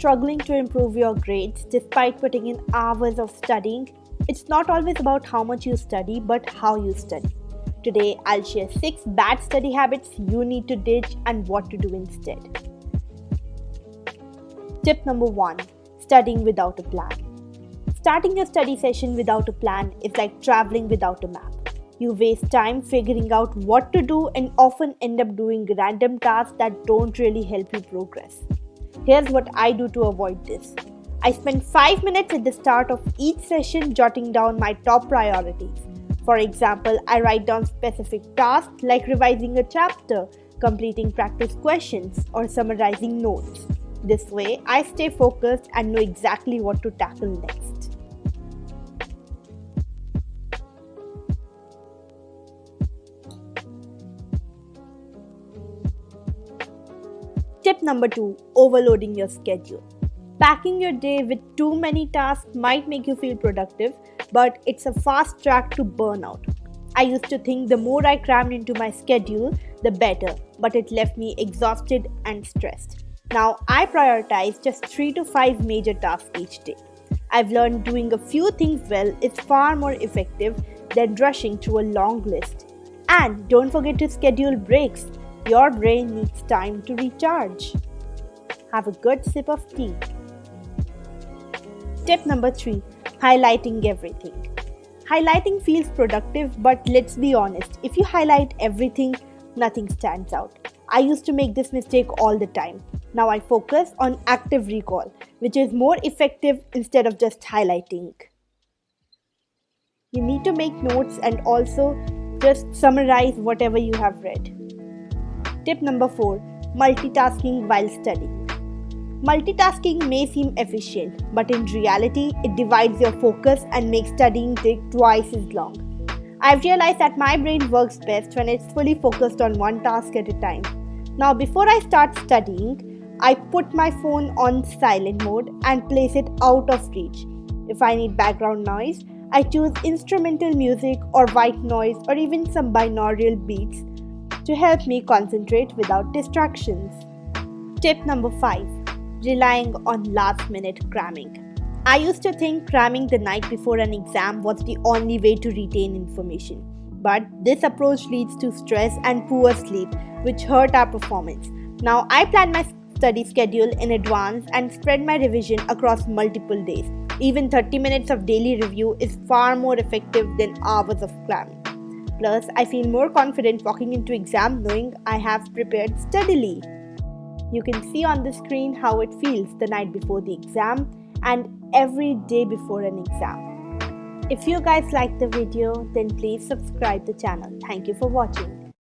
struggling to improve your grades despite putting in hours of studying, it's not always about how much you study, but how you study. Today, I'll share 6 bad study habits you need to ditch and what to do instead. Tip number 1. Studying without a plan. Starting your study session without a plan is like traveling without a map. You waste time figuring out what to do and often end up doing random tasks that don't really help you progress. Here's what I do to avoid this. I spend 5 minutes at the start of each session jotting down my top priorities. For example, I write down specific tasks like revising a chapter, completing practice questions, or summarizing notes. This way, I stay focused and know exactly what to tackle next. Tip number 2. Overloading your schedule. Packing your day with too many tasks might make you feel productive, but it's a fast track to burnout. I used to think the more I crammed into my schedule, the better, but it left me exhausted and stressed. Now I prioritize just 3 to 5 major tasks each day. I've learned doing a few things well is far more effective than rushing through a long list. And don't forget to schedule breaks. Your brain needs time to recharge. Have a good sip of tea. Tip number 3. Highlighting everything. Highlighting feels productive, but let's be honest, if you highlight everything, nothing stands out. I used to make this mistake all the time. Now I focus on active recall, which is more effective instead of just highlighting. You need to make notes and also just summarize whatever you have read. Tip number 4. Multitasking while studying. Multitasking may seem efficient, but in reality, it divides your focus and makes studying take twice as long. I've realized that my brain works best when it's fully focused on one task at a time. Now, before I start studying, I put my phone on silent mode and place it out of reach. If I need background noise, I choose instrumental music or white noise or even some binaural beats to help me concentrate without distractions. Tip number 5. Relying on last-minute cramming. I used to think cramming the night before an exam was the only way to retain information. But this approach leads to stress and poor sleep, which hurt our performance. Now I plan my study schedule in advance and spread my revision across multiple days. Even 30 minutes of daily review is far more effective than hours of cramming. Plus, I feel more confident walking into exam knowing I have prepared steadily. You can see on the screen how it feels the night before the exam and every day before an exam. If you guys liked the video, then please subscribe the channel. Thank you for watching.